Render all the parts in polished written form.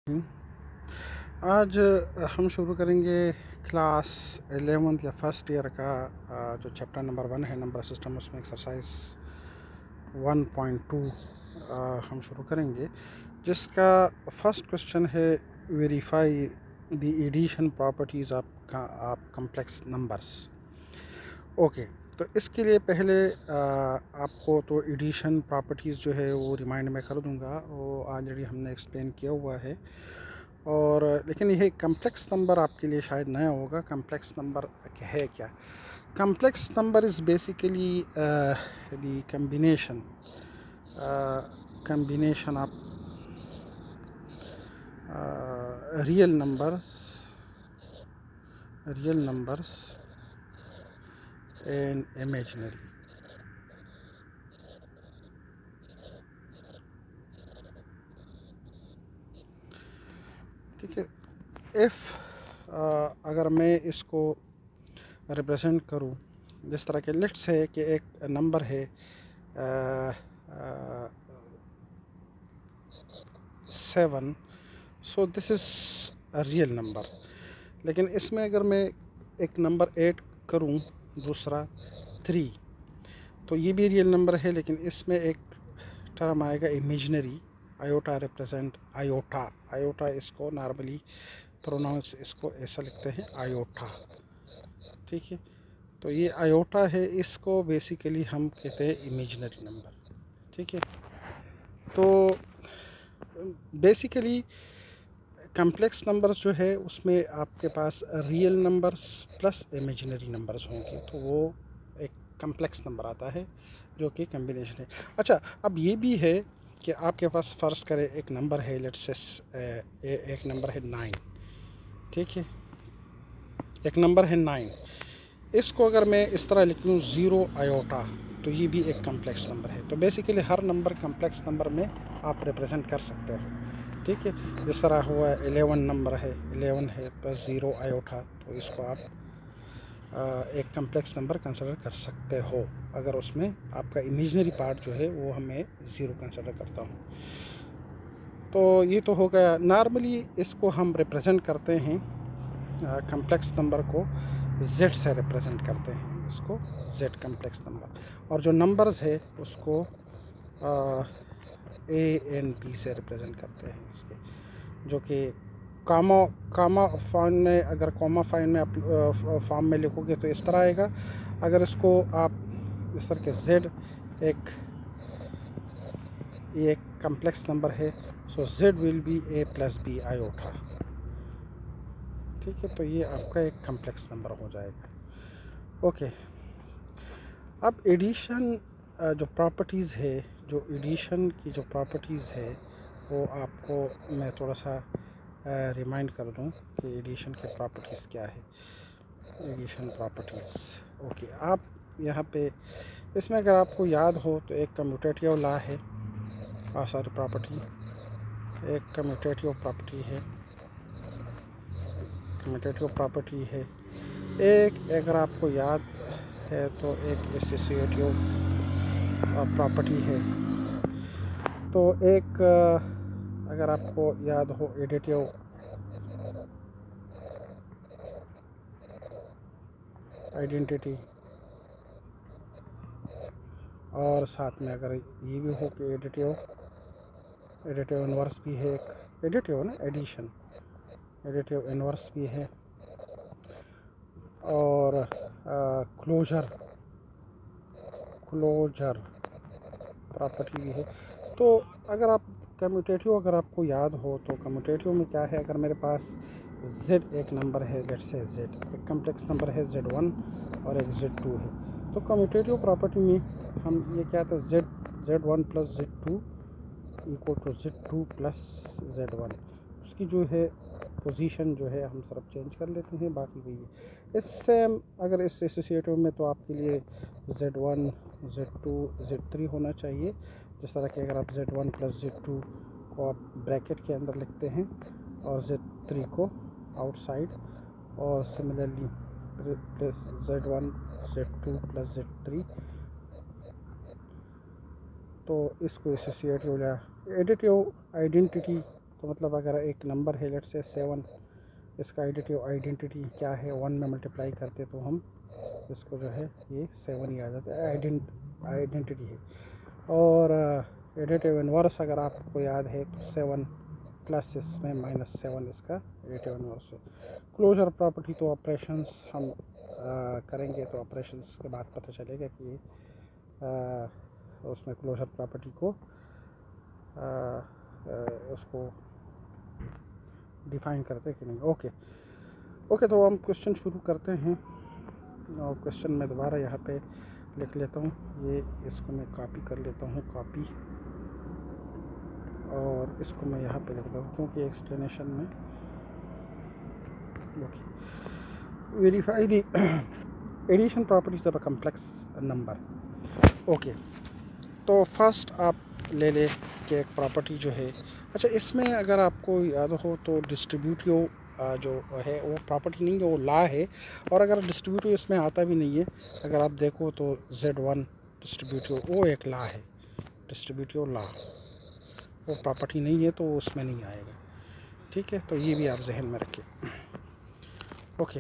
आज हम शुरू करेंगे क्लास 11th या फर्स्ट ईयर का जो चैप्टर नंबर 1 है नंबर सिस्टम, उसमें एक्सरसाइज 1.2 हम शुरू करेंगे, जिसका फर्स्ट क्वेश्चन है verify the addition properties of complex numbers. Okay, तो इसके लिए पहले आपको तो एडिशन प्रॉपर्टीज़ जो है वो रिमाइंड में कर दूंगा, वो ऑलरेडी हमने एक्सप्लेन किया हुआ है। और लेकिन यह कम्प्लेक्स नंबर आपके लिए शायद नया होगा। कम्प्लेक्स नंबर है क्या? Complex number is basically the combination of real numbers and imaginary। ठीक है। अगर मैं इसको रिप्रेजेंट करूं जिस तरह के, लेट्स है कि एक नंबर है 7, so this is a real number. लेकिन इसमें अगर मैं एक नंबर ऐड करूं, दूसरा 3, तो ये भी रियल नंबर है, लेकिन इसमें एक टर्म आएगा इमेजिनरी। आयोटा रिप्रेजेंट आयोटा इसको नॉर्मली प्रोनाउंस इसको ऐसा लिखते हैं, आयोटा। ठीक है, तो ये आयोटा है, इसको बेसिकली हम कहते हैं इमेजिनरी नंबर। ठीक है, तो बेसिकली कम्प्लेक्स नंबर्स जो है उसमें आपके पास real numbers plus imaginary numbers होंगे, तो वो एक कम्प्लेक्स नंबर आता है जो कि कम्बिनेशन है। अच्छा, अब ये भी है कि आपके पास फ़र्ज़ करें एक नंबर है, लेट्स से एक नंबर है 9। ठीक है, एक नंबर है 9, इसको अगर मैं इस तरह लिख लूँ 0 आयोटा, तो ये भी एक कम्प्लेक्स नंबर है। तो बेसिकली हर नंबर कम्प्लेक्स नंबर में आप रिप्रेजेंट कर सकते हो। ठीक है, जिस तरह हुआ 11 नंबर है, 11 है प्लस 0 आयोटा, तो इसको आप एक कम्प्लेक्स नंबर कंसिडर कर सकते हो, अगर उसमें आपका इमेजिनरी पार्ट जो है वो हमें 0 कंसिडर करता हूँ। तो ये तो हो गया। नॉर्मली इसको हम रिप्रेजेंट करते हैं, कम्प्लेक्स नंबर को Z से रिप्रेजेंट करते हैं, इसको Z कम्प्लेक्स नंबर। और जो नंबर्स है उसको A एंड B से रिप्रेजेंट करते हैं इसके, जो कि कामा फॉर्म में, अगर कॉमा फॉर्म में लिखोगे तो इस तरह आएगा। अगर इसको आप इस तरह के Z एक कम्प्लेक्स नंबर है, सो Z will be A plus B iota. ठीक है, तो ये आपका एक कम्प्लेक्स नंबर हो जाएगा। ओके, अब एडिशन जो प्रॉपर्टीज़ है, जो एडिशन की जो प्रॉपर्टीज़ है, वो आपको मैं थोड़ा सा रिमाइंड कर दूं कि एडिशन की प्रॉपर्टीज़ क्या है। एडिशन प्रॉपर्टीज़, ओके, आप यहाँ पे इसमें अगर आपको याद हो तो एक कम्यूटेटिव लॉ है, सॉरी प्रॉपर्टी, एक कम्यूटेटिव प्रॉपर्टी है, एक अगर आपको याद है तो एक एसोसिएटिव प्रॉपर्टी है, तो एक अगर आपको याद हो एडिटिव आइडेंटिटी, और साथ में अगर ये भी हो कि एडिटिव इन्वर्स भी है, एक एडिटिव ना एडिशन, एडिटिव इन्वर्स भी है, और क्लोजर प्रॉपर्टी भी है। तो अगर आप कम्यूटेटिव, अगर आपको याद हो तो कम्यूटेटिव में क्या है, अगर मेरे पास Z एक नंबर है, लेट्स से Z एक कम्प्लेक्स नंबर है, Z1 और एक Z2 है, तो कम्यूटेटिव प्रॉपर्टी में हम ये क्या था, Z1 plus Z2 equal to Z2 plus Z1, उसकी जो है पोजीशन जो है हम सिर्फ चेंज कर लेते हैं, बाकी वही है। इससे अगर इस एसोसिएटिव में तो आपके लिए Z1 Z2 Z3 होना चाहिए, जिस तरह कि अगर आप Z1 प्लस Z2 को आप ब्रैकेट के अंदर लिखते हैं और Z3 को आउटसाइड, और similarly plus Z1 Z2 plus Z3, तो इसको एसोसिएटिव या एडिटिव आइडेंटिटी तो मतलब अगर एक नंबर है लेट से 7, इसका आइडेंटिटी क्या है, 1 में मल्टीप्लाई करते तो हम इसको जो है ये 7 ही आ जाता है, आइडेंटिटी है। और एडिटिव इनवर्स अगर आपको याद है तो 7 प्लस इसमें -7 इसका एडिटिव इनवर्स है। क्लोजर प्रॉपर्टी तो ऑपरेशंस हम करेंगे तो ऑपरेशंस के बाद पता चलेगा कि उसमें क्लोजर प्रॉपर्टी को उसको डिफाइन करते कि नहीं। ओके, तो हम क्वेश्चन शुरू करते हैं। और क्वेश्चन मैं दोबारा यहाँ पे लिख लेता हूँ, ये इसको मैं कॉपी कर लेता हूँ, कॉपी, और इसको मैं यहाँ पे लिख देता हूँ क्योंकि एक्सप्लेनेशन में verify the addition properties of a complex number. Okay, तो फर्स्ट आप ले ले कि एक प्रॉपर्टी जो है, अच्छा इसमें अगर आपको याद हो तो डिस्ट्रीब्यूटिव जो है वो प्रॉपर्टी नहीं है, वो लॉ है। और अगर डिस्ट्रीब्यूटिव इसमें आता भी नहीं है, अगर आप देखो तो Z1 डिस्ट्रीब्यूटिव वो एक लॉ है, डिस्ट्रीब्यूटिव लॉ, वो प्रॉपर्टी नहीं है तो वो उसमें नहीं आएगा। ठीक है, तो ये भी आप जहन में रखिए। ओके,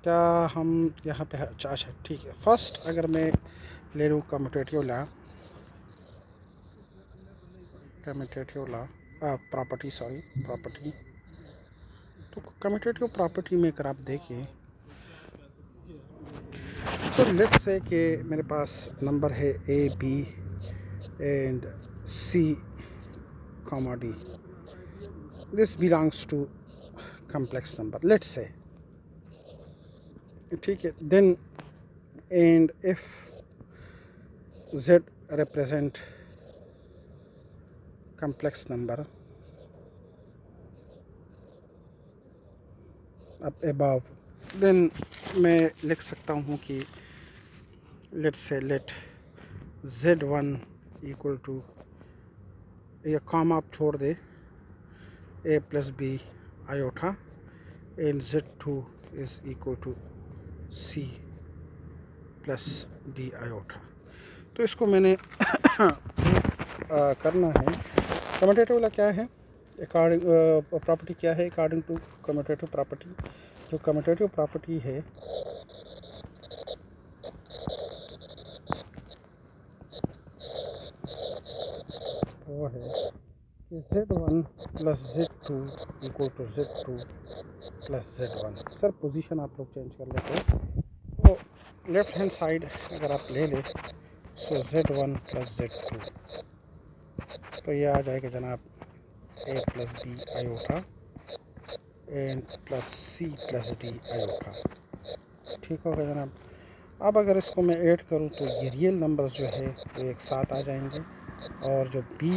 क्या हम यहाँ पे अच्छा ठीक है। फर्स्ट अगर मैं ले लूँ कम्यूटेटिव लॉ, प्रॉपर्टी, तो कम्यूटेटिव प्रॉपर्टी में अगर आप देखें तो लेट्स से कि मेरे पास नंबर है A, B and C, D, this belongs to complex number, let's say, ठीक है। Then and if Z represent complex number up above, then मैं लिख सकता हूँ कि let's say let Z1 equal to, ये कॉमा आप छोड़ दे, A plus B iota and Z2 is equal to C plus D iota। तो इसको मैंने करना है। कम्यूटेटिव वाला क्या है, अकॉर्डिंग प्रॉपर्टी क्या है, अकॉर्डिंग टू कम्यूटेटिव प्रॉपर्टी, जो कम्यूटेटिव प्रॉपर्टी है वो है कि Z1 plus Z2 equal to Z2 plus Z1। Sir position आप लोग चेंज कर लेते हैं, तो लेफ्ट हैंड साइड अगर आप ले लें तो Z1 प्लस Z2, तो ये आ जाएगा जनाब A plus B iota and plus C plus D iota. ठीक होगा जनाब। अब अगर इसको मैं ऐड करूँ तो ये रियल नंबर्स जो है वो एक साथ आ जाएंगे, और जो B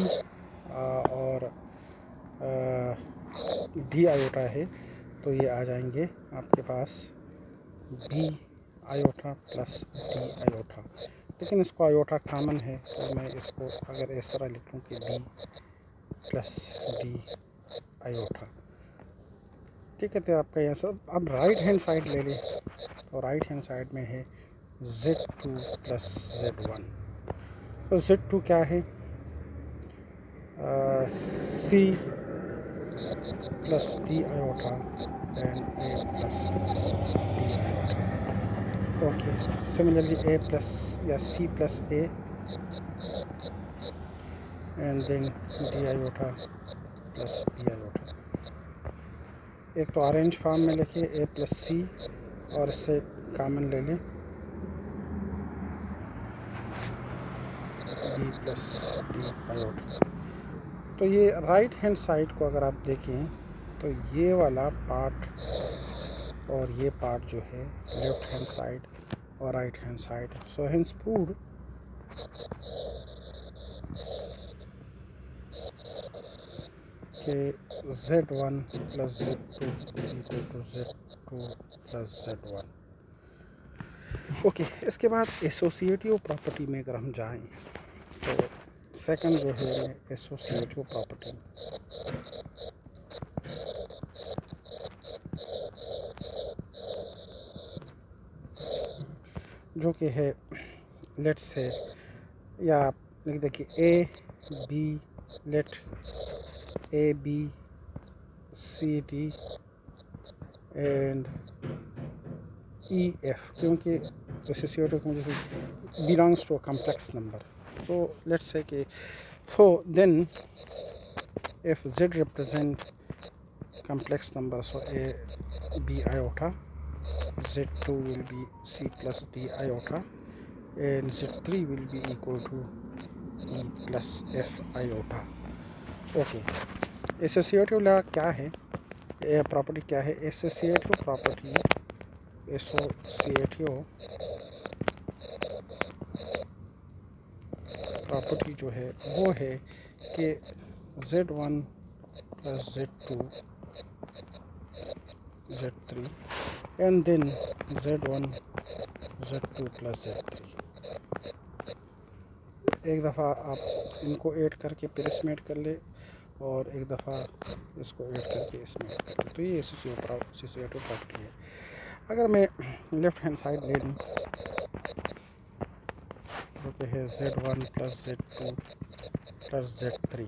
और D आयोटा है तो ये आ जाएंगे आपके पास B iota plus D iota. लेकिन इसको आयोटा कॉमन है तो मैं इसको अगर इस तरह लिखूँ कि B प्लस D आयोटा। ठीक है, तो आपका यह सब। अब राइट हैंड साइड ले लें, तो राइट हैंड साइड में है Z2 प्लस Z1। तो Z2 क्या है, C plus D iota and A plus D iota. Okay, similarly A plus या C plus A and then D iota plus D iota. एक तो ऑरेंज फॉर्म में लिखिए A प्लस C और इससे कॉमन ले लें D प्लस D आयोटा। तो ये राइट हैंड साइड को अगर आप देखें तो ये वाला पार्ट और ये पार्ट जो है लेफ्ट हैंड साइड और right hand side, so hence proved कि Z1 plus Z2 equal to Z2 plus Z1। Okay, इसके बाद एसोसिएटिव प्रॉपर्टी में अगर हम जाएं तो सेकंड जो है एसोसिएटिव प्रॉपर्टी, जो कि है लेट्स से, या आप लिख देखिए A B, let A B C D and E F, क्योंकि associated belongs to a complex number. So let's say कि so then if z represent complex number, so a b iota, z2 will be c plus d iota, and z3 will be equal to e plus f iota. Okay, associative law क्या है, property क्या है? Associative property, जो है वो है कि z1 plus z2 z3 and then z1 z2 plus z3. एक दफ़ा आप इनको ऐड करके फिर इसमें ऐड कर ले, और एक दफ़ा इसको ऐड करके इसमें ऐड कर ले, तो ये एसोसिएटिव प्रॉपर्टी है. अगर मैं लेफ्ट हैंड साइड ले लूँ जो कि है z1 plus z2 plus z3,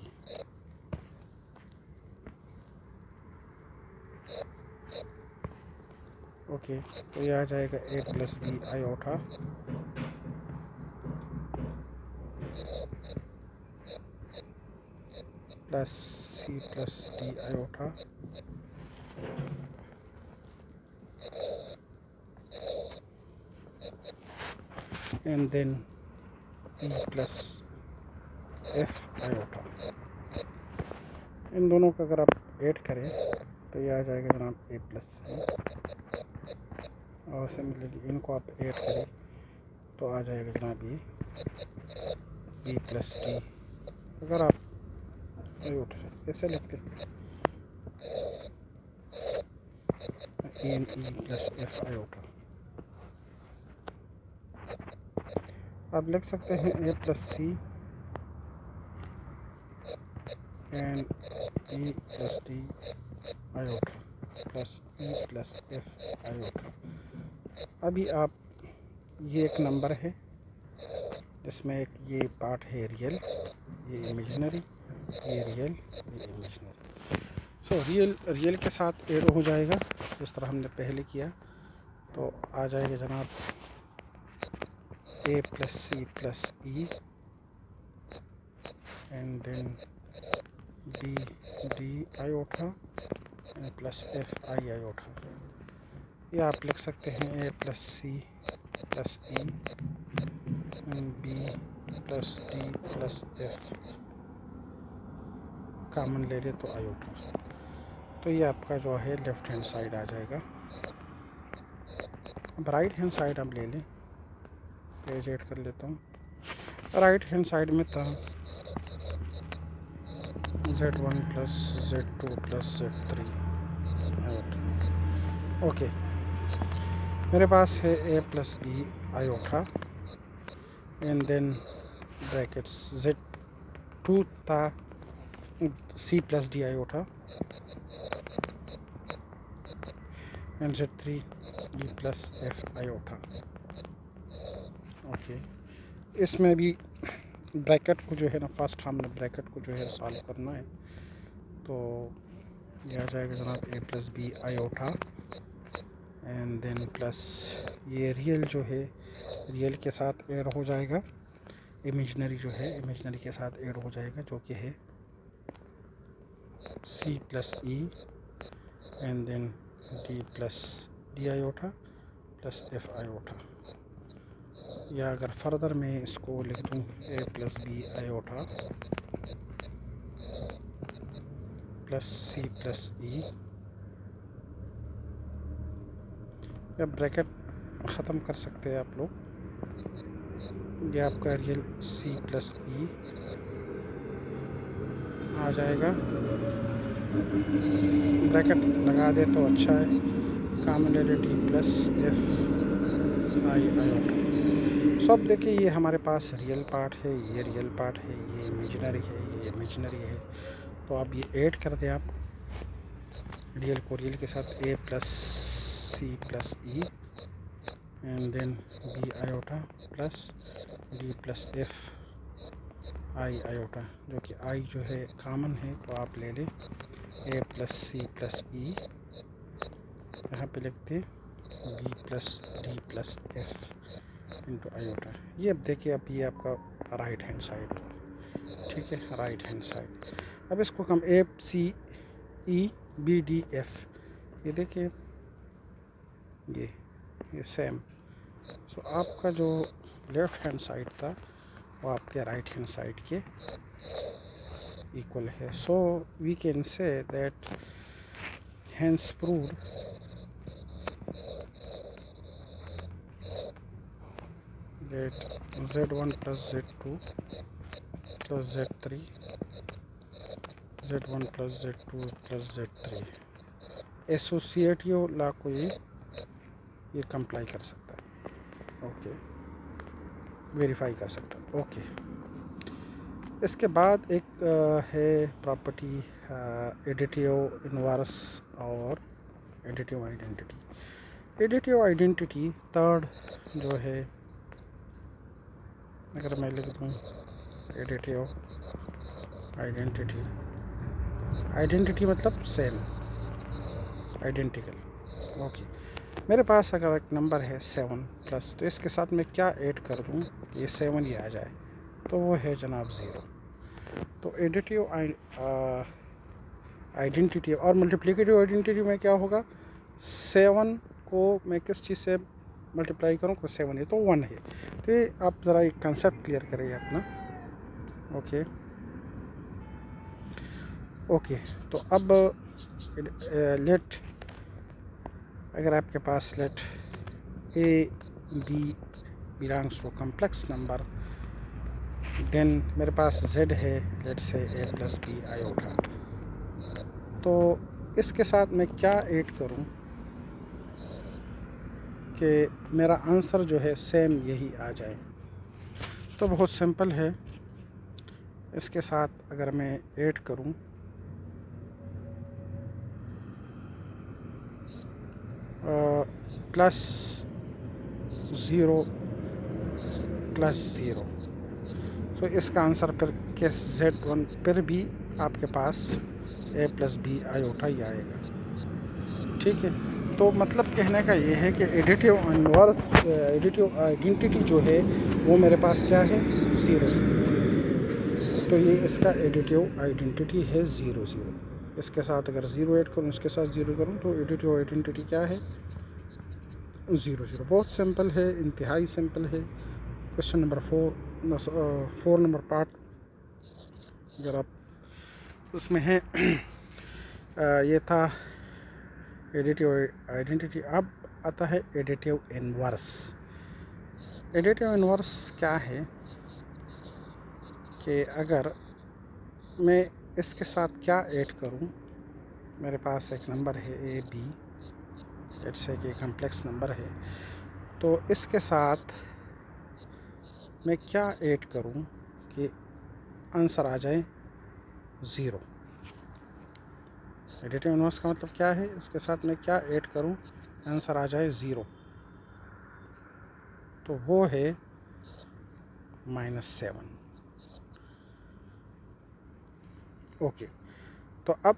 okay, तो ये आ जाएगा a plus b iota plus c plus d iota and then e plus f iota. इन दोनों का अगर आप ऐड करें तो ये आ जाएगा जनाब a plus c, और सिमिलरली इनको आप ऐड करें तो आ जाएगा जनाब ये b plus d. अगर आप ऐसे लिखते e plus f iota, आप लिख सकते हैं a plus c and e plus d iota plus e plus f iota. अभी आप ये एक नंबर है जिसमें एक ये पार्ट है रियल, ये इमेजिनरी, ये रियल, ये इमेजिनरी. सो रियल के साथ ऐड हो जाएगा जिस तरह हमने पहले किया, तो आ जाएगा जनाब a plus c plus e and then b d iota and plus f I iota. ये आप लिख सकते हैं a plus c plus e and b plus d plus f, common ले ले तो आयोटा. तो ये आपका जो है लेफ्ट हैंड साइड आ जाएगा. अब राइट हैंड साइड आप ले लें, पेज ऐड कर लेता हूँ. राइट हैंड साइड में था z1 plus z2 plus z3. Okay, मेरे पास है a plus b iota and then brackets z2 था c plus d iota and z3 e plus f iota. Okay, इसमें भी ब्रैकेट को जो है ना, फर्स्ट हमने ब्रैकेट को जो है सॉल्व करना है, तो ये आ जाएगा जनाब a plus b iota and then plus ये रियल जो है रियल के साथ ऐड हो जाएगा, इमेजिनरी जो है इमेजिनरी के साथ ऐड हो जाएगा जो कि है c plus e and then d plus d iota plus f iota. या अगर फर्दर मैं इसको लिख दूँ a plus b iota plus c plus e, या ब्रैकेट ख़त्म कर सकते हैं आप लोग. ये आपका रियल c plus e आ जाएगा. ब्रैकेट लगा दे तो अच्छा है, कॉमन ले ले d plus f I iota. सो अब देखिए ये हमारे पास रियल पार्ट है, ये रियल पार्ट है, ये इमेजिनरी है, ये इमेजिनरी है. तो अब ये ऐड कर दें आप रियल को रियल के साथ a plus c plus e and then b iota plus d plus f I iota, जो कि I जो है कॉमन है तो आप ले लें. ए प्लस सी प्लस ई, यहाँ पे लिखते B plus D plus F into iota. ये अब देखिए, अब ये आपका राइट हैंड साइड हुआ, ठीक है, राइट हैंड साइड। अब इसको हम ए C E B D F, ये देखिए ये सेम। सो आपका जो लेफ्ट हैंड साइड था वो आपके राइट हैंड साइड के इक्वल है। So we can say that hence proved that z1 plus z2 plus z3 z1 plus z2 plus z3 associative law को ये कंप्लाई कर सकता है, ओके, वेरीफाई कर सकता है, ओके। इसके बाद एक है प्रॉपर्टी एडिटिव इनवर्स और additive identity. Additive identity third जो है, अगर मैं लिख दूँ एडिटिव आइडेंटिटी, आइडेंटिटी मतलब सेम, आइडेंटिकल, ओके। मेरे पास अगर एक नंबर है 7 प्लस, तो इसके साथ मैं क्या ऐड कर दूँ ये 7 ही आ जाए, तो वो है जनाब 0। तो एडिटिव आइडेंटिटी और मल्टीप्लिकेटिव आइडेंटिटी में क्या होगा, 7 को मैं किस चीज़ से मल्टीप्लाई करूँ, को 7 है तो 1 है। तो ये आप ज़रा एक कंसेप्ट क्लियर करिए अपना, ओके ओके। तो अब लेट, अगर आपके पास let A B belongs to complex number, then मेरे पास z है, let say a plus B iota. तो इसके साथ मैं क्या ऐड करूं कि मेरा आंसर जो है सेम यही आ जाए। तो बहुत सिंपल है, इसके साथ अगर मैं ऐड करूं प्लस 0 प्लस 0, तो इसका आंसर फिर के z1 फिर भी आपके पास a प्लस बी आयोटा ही आएगा, ठीक है। तो मतलब कहने का ये है कि एडिटिव इनवर्स एडिटिव आइडेंटिटी जो है वो मेरे पास क्या है, 0। तो ये इसका एडिटिव आइडेंटिटी है 0 0। इसके साथ अगर 0 ऐड करूँ, इसके साथ 0 करूँ, तो एडिटिव आइडेंटिटी क्या है, 0 0। बहुत सिंपल है, इंतहाई सिंपल है। क्वेश्चन नंबर 4 नंबर पार्ट अगर आप उसमें है ये था एडिटिव आइडेंटिटी। अब आता है एडिटिव इनवर्स। एडिटिव इनवर्स क्या है कि अगर मैं इसके साथ क्या ऐड करूं, मेरे पास एक नंबर है ए बी, लेट्स से कि कॉम्प्लेक्स नंबर है, तो इसके साथ मैं क्या ऐड करूं कि आंसर आ जाए 0। एडिटिव इनवर्स का मतलब क्या है, इसके साथ मैं क्या ऐड करूं आंसर आ जाए 0, तो वो है -7, ओके। तो अब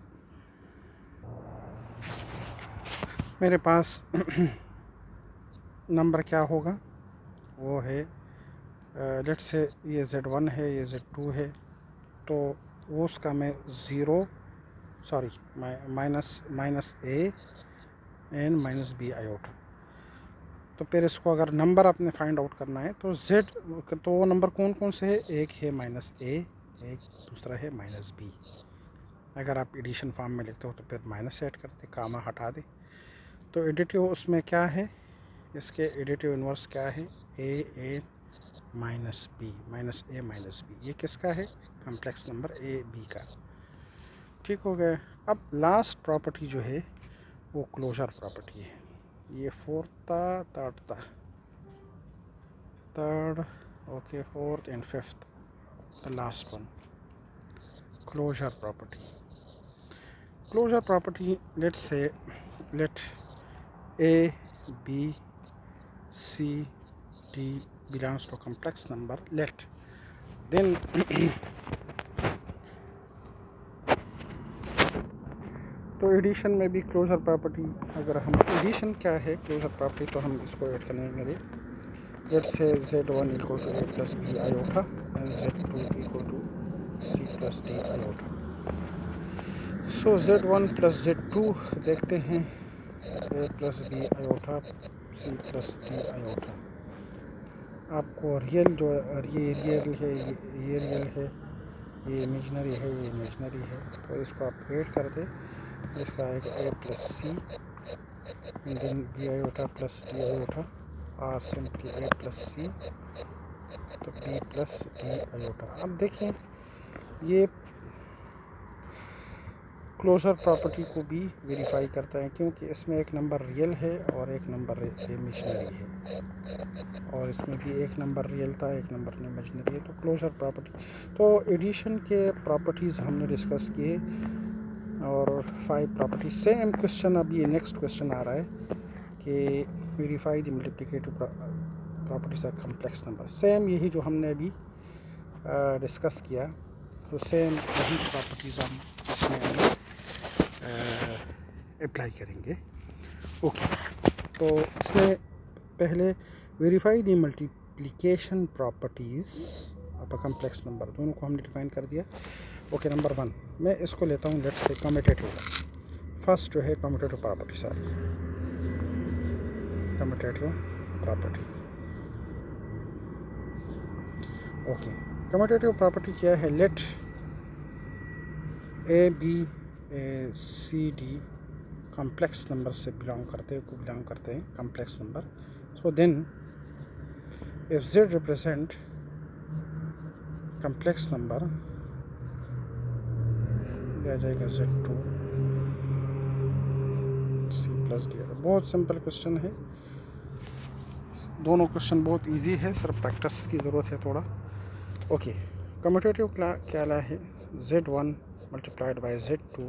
मेरे पास नंबर क्या होगा, वो है लेट्स से ये z1 है, ये z2 है, तो वो उसका मैं minus a and minus b iota. तो फिर इसको अगर नंबर आपने फाइंड आउट करना है तो तो वो नंबर कौन कौन से है, एक है -a, एक दूसरा है -b। अगर आप एडिशन फॉर्म में लिखते हो तो फिर माइनस ऐड कर दे, कामा हटा दे। तो एडिटिव उसमें क्या है, इसके एडिटिव इनवर्स क्या है, a minus b, -a minus b। ये किसका है, कॉम्प्लेक्स नंबर a b का, ठीक हो गया। अब लास्ट प्रॉपर्टी जो है वो क्लोजर प्रॉपर्टी है। ये third okay, fourth and fifth, the last one, closure property. Closure property, let a b c d belongs to a complex number, then तो एडिशन में भी क्लोजर प्रॉपर्टी, अगर हम एडिशन क्या है क्लोजर प्रॉपर्टी, तो हम इसको ऐड करेंगे। Let's say Z1 equal to A plus B iota and Z2 equal to C plus D iota. So Z1 plus Z2 देखते हैं, A plus B iota C plus D iota. आपको real जो ये real है, ये real है, ये imaginary है, ये इमेजनरी है, तो इसको आप ऐड कर दें। इसका आएगा A plus C and then B iota plus D iota, और सिंपली A प्लस C तो B प्लस D आयोटा। अब देखें, ये क्लोजर प्रॉपर्टी को भी वेरीफाई करता है, क्योंकि इसमें एक नंबर रियल है और एक नंबर इमेजनरी है, और इसमें भी एक नंबर रियल था, एक नंबर इमेजनरी है। तो क्लोजर प्रॉपर्टी, तो एडिशन के प्रॉपर्टीज़ हमने डिस्कस किए, और 5 प्रॉपर्टी। सेम क्वेश्चन अब ये नेक्स्ट क्वेश्चन आ रहा है कि verify the multiplicative properties of complex number. Same यही जो हमने अभी डिस्कस किया, तो सेम यही प्रॉपर्टीज़ हम इसमें अप्लाई करेंगे। ओके, तो इसमें पहले verify the multiplication properties of a complex number, दोनों को हमने डिफाइन कर दिया। ओके, नंबर 1 मैं इसको लेता हूँ, लेट्स से कम्यूटेटिव। फर्स्ट जो है कम्यूटेटिव प्रॉपर्टी, सारी commutative property. Okay, commutative property क्या है? Let A B C D complex number से बिलोंग करते हैं complex number. So then if Z represent complex number, दिया जाएगा Z2 C प्लस D। बहुत सिंपल क्वेश्चन है, दोनों क्वेश्चन बहुत इजी है, सिर्फ प्रैक्टिस की ज़रूरत है थोड़ा। ओके, कम्यूटेटिव क्या है? Z1 multiplied by Z2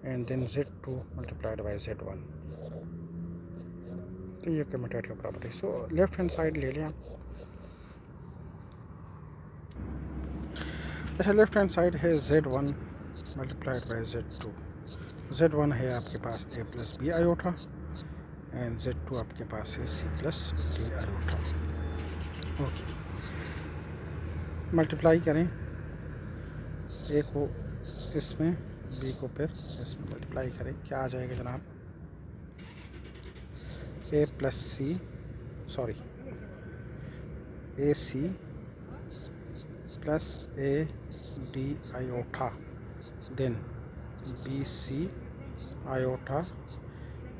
and then Z2 multiplied by Z1, तो ये कम्यूटेटिव प्रॉपर्टी। सो लेफ्ट हैंड साइड ले लें आप। अच्छा, लेफ्ट हैंड साइड है Z1 multiplied by Z2। Z1 है आपके पास A plus B iota and Z2 आपके पास है C plus D iota. Okay, multiply करें, A को इसमें, B को फिर इसमें मल्टीप्लाई करें, क्या आ जाएगा जनाब? A plus C, sorry AC plus AD iota, then BC iota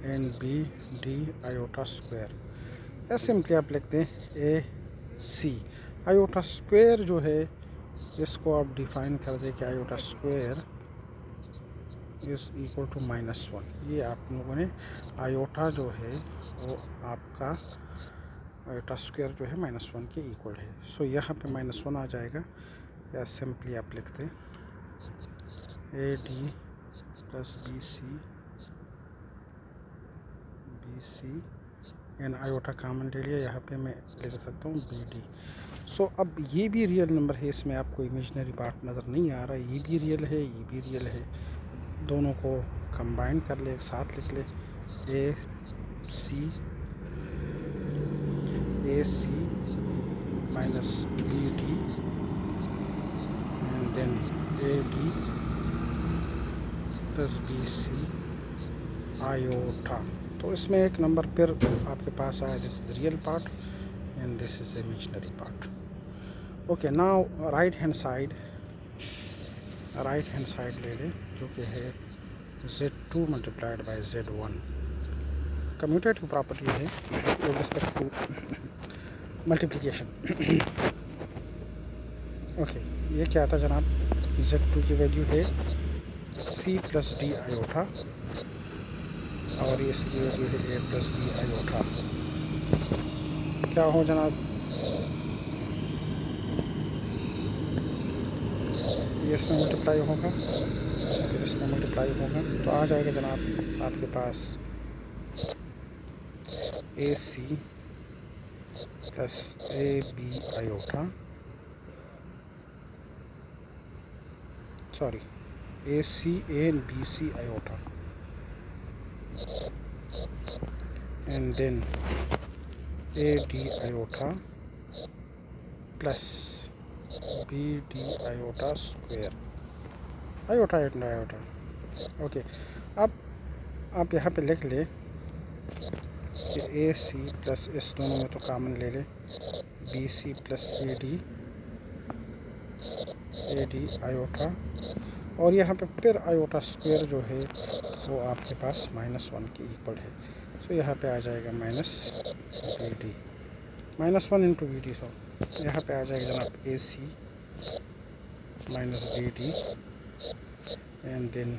and BD iota square. या सिंपली आप लिखते हैं AC आयोटा स्क्वायर जो है, इसको आप डिफाइन कर दें कि iota square is equal to -1। ये आप लोगों ने आयोटा जो है वो आपका आयोटा स्क्वायर जो है -1 के इक्वल है। सो यहाँ पे -1 आ जाएगा, या सिंपली आप लिखते हैं AD plus BC and iota common ले लिया, यहाँ पे मैं लिख सकता हूँ BD। सो अब ये भी रियल नंबर है, इसमें आपको इमेजिनरी पार्ट नज़र नहीं आ रहा है, ये भी रियल है, ये भी रियल है, दोनों को कंबाइन कर ले, एक साथ लिख ले, AC minus BD and then AD plus BC iota. तो इसमें एक नंबर फिर आपके पास आया, this is real part and this is imaginary part. Okay, now right hand side ले लें, जो कि है Z2 multiplied by Z1। Commutative property है with respect to multiplication. Okay, ये क्या था जनाब? Z2 की वैल्यू है C प्लस D आयोटा, और ये इसकी वैल्यू है A प्लस B आयोटा। क्या हो जनाब? ये इसमें मल्टीप्लाई होगा, फिर इसमें मल्टीप्लाई होगा, तो आ जाएगा जनाब आपके पास AC plus AB iota, sorry AC and BC iota. and then AD iota plus BD iota square, iota iota iota। Okay, अब आप यहाँ पे लिख ले कि AC प्लस इस दोनों में तो कॉमन ले ले, BC प्लस AD आयोटा, और यहाँ पे फिर आयोटा स्क्वायर जो है वो आपके पास -1 के इक्वल है। तो यहाँ पे आ जाएगा -BD, -1 इंटू BD। सो यहाँ पे आ जाएगा जनाब AC minus BD and then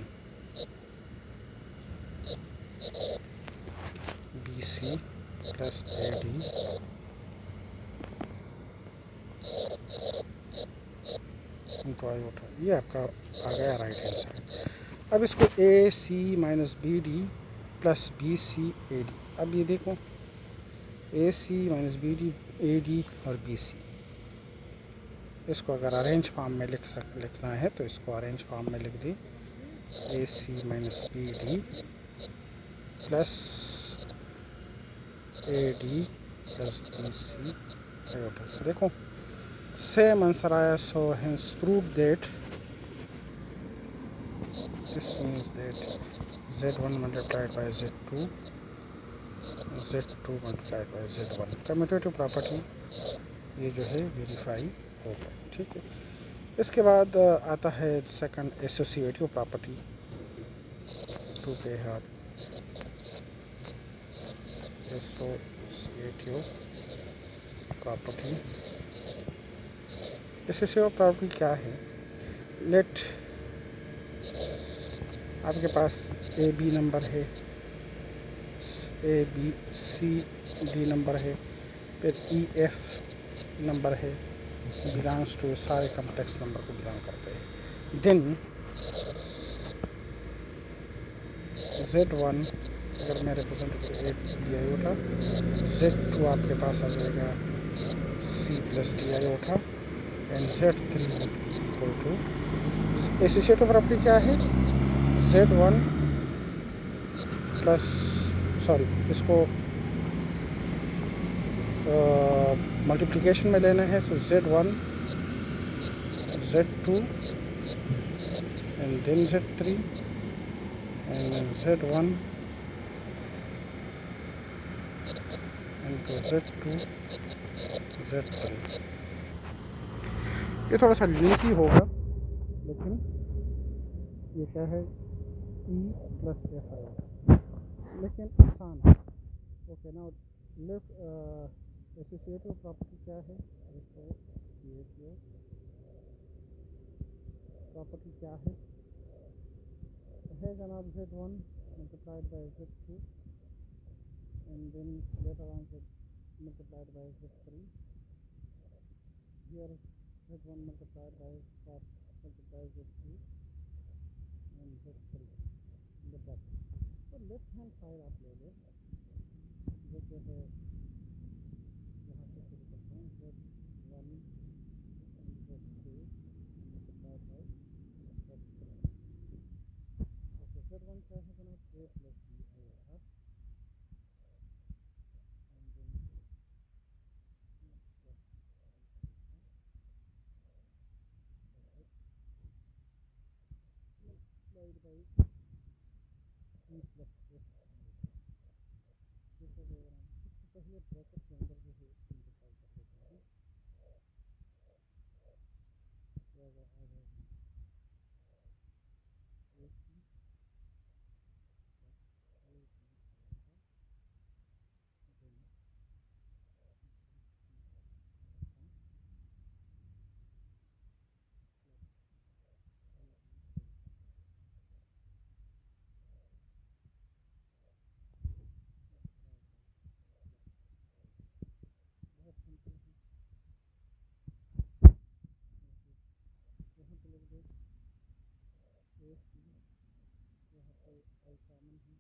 BC plus AD into iota. ये आपका आ गया राइट हैंड साइड। अब इसको AC minus BD plus BC AD, अब ये देखो AC माइनस BD AD और BC, इसको अगर अरेंज फॉर्म में लिखना है तो इसको अरेंज फॉर्म में लिख दे AC minus BD plus AD plus BC iota. देखो सेम आंसर आया। So hence prove that this means that Z1 multiplied by Z2, Z2 multiplied by Z1 commutative property ये जो है वेरीफाई होगा। ठीक है, इसके बाद आता है सेकंड एसोसिएटिव प्रॉपर्टी। 2 पे हाथ एसोसिएटिव प्रॉपर्टी। एसोसिएटिव प्रॉपर्टी क्या है? लेट आपके पास AB नंबर है, ABCD नंबर है, फिर EF नंबर है, बिलोंग्स टू सारे कम्प्लेक्स नंबर को बिलोंग करते हैं। देन Z1 अगर मैं रिप्रेजेंट करूँ AD आयोटा, Z2 आपके पास आ जाएगा C plus D iota and Z3 equal to associative property क्या है? Z1 प्लस इसको मल्टीप्लिकेशन में लेना है। So Z1 Z2 and then Z3 and Z1 into Z2 Z3। ये थोड़ा सा लेंथी होगा लेकिन ये क्या है E प्लस F आएगा, लेकिन आसान है। Okay, now left associative property क्या है? प्रॉपर्टी क्या है जनाब Z1 multiplied by Z2 and then later on multiplied by Z3, here Z1 multiplied by Z2 and Z3 in the bracket। तो लेफ्ट हैंड साइड आप ले लो, जो है यहाँ से शुरू करते हैं Z1 and Z2 multiplied by Z3। तो Z1 क्या है जनाब A प्लस B आएगा and then multiplied by E plus F आएगा। ठीक है, सबसे पहले ब्रैकेट के अंदर जो है सिंप्लीफाई कर लेते हैं। आ जाएगा AC बहुत सिंपल है। यहाँ पे लिख दो AC, यहाँ पे आई कॉमन है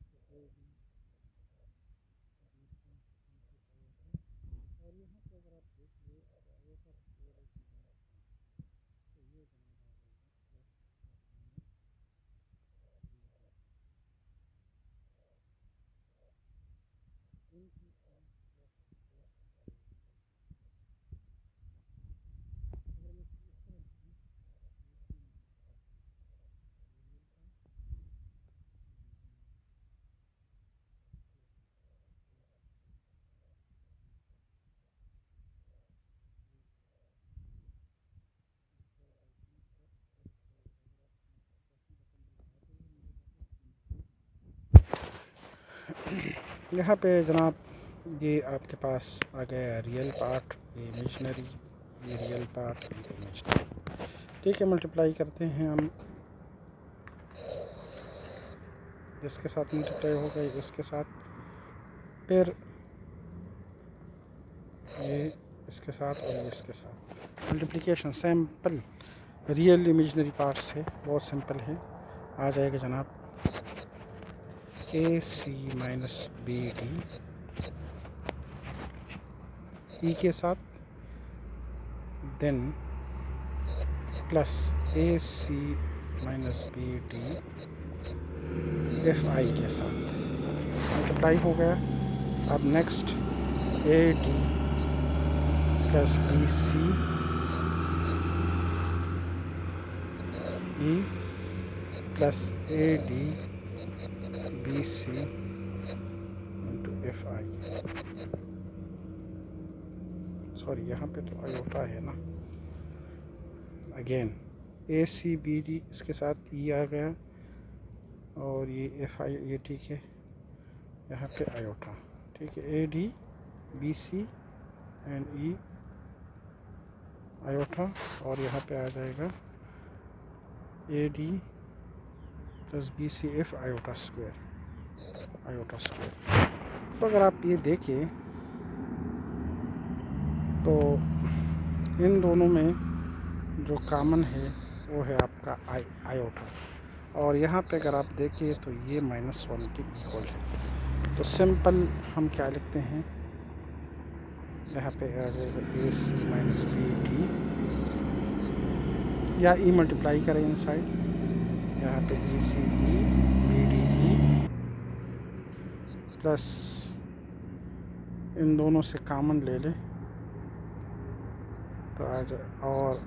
तो AB और यहाँ पे अगर आप देख लो आयोटा स्क्वायर एक तो ये जनाब आ जाएगा यहाँ पे जनाब ये आपके पास आ गया रियल पार्ट, ये इमेजनरी, ये रियल पार्ट, ये इमेजनरी। ठीक है, मल्टीप्लाई करते हैं हम, इसके साथ मल्टीप्लाई हो गई, इसके साथ, फिर ये इसके साथ और ये इसके साथ। Multiplication simple real imaginary part से बहुत सिंपल है। आ जाएगा जनाब A C minus B D E के साथ, then plus A C minus B D F I के साथ मल्टीप्लाई हो गया। अब next A D plus B C E plus A D B C into F I. Sorry, यहाँ पे तो आयोटा है ना। Again A C B D, इसके साथ ई आ गया, और ये एफ आई, ये ठीक है, यहाँ पे आयोटा। ठीक है, A D B C and E iota, और यहाँ पे आ जाएगा A D plus B C F iota square, iota square. तो अगर आप ये देखें तो इन दोनों में जो कॉमन है वो है आपका आयोटा, और यहाँ पे अगर आप देखें तो ये -1 के इक्वल है। तो सिंपल हम क्या लिखते हैं, यहाँ पे आ जाएगा ए सी माइनस बी डी, या ई मल्टीप्लाई करें इनसाइड, यहाँ पे A C E B D E plus इन दोनों से कॉमन ले लें तो आ जाए, और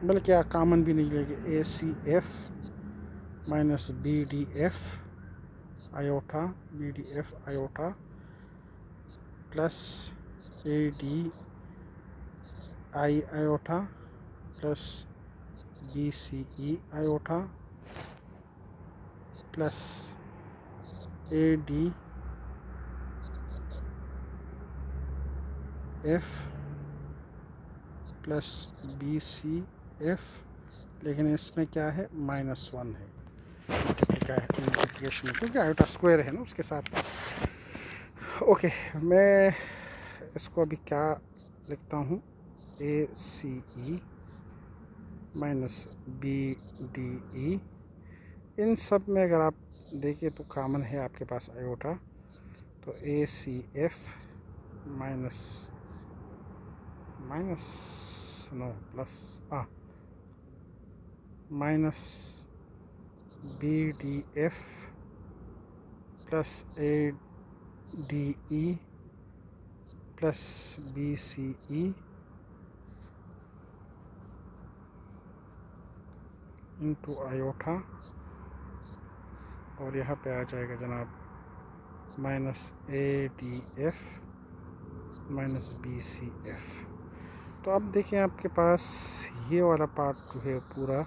बल्कि आप कॉमन भी नहीं लेंगे, A C F minus B D F iota, B D F iota plus A D I iota plus B C E iota plus A D F plus B C F, लेकिन इसमें क्या है, -1 है multiplication में, क्योंकि iota square है ना उसके साथ। ओके, मैं इसको अभी क्या लिखता हूँ, ए C E minus B D ई। इन सब में अगर आप देखें तो कॉमन है आपके पास आयोटा, तो A C F minus minus B D F plus A D E plus B C E into iota, और यहाँ पे आ जाएगा जनाब minus A D F minus B C F. तो अब देखें आपके पास ये वाला पार्ट जो है पूरा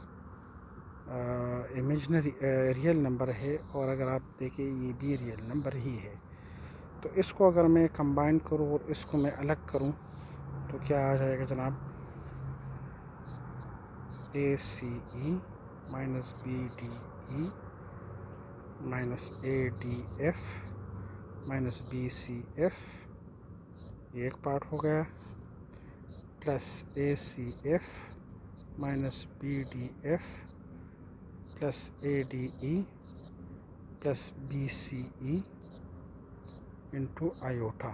इमेजनरी रियल नंबर है, और अगर आप देखें ये भी रियल नंबर ही है। तो इसको अगर मैं कंबाइन करूँ और इसको मैं अलग करूँ तो क्या आ जाएगा जनाब, A C E minus B D E minus A D F minus B C F, ये एक पार्ट हो गया, plus A C F minus B D F plus A D E plus B C E into iota.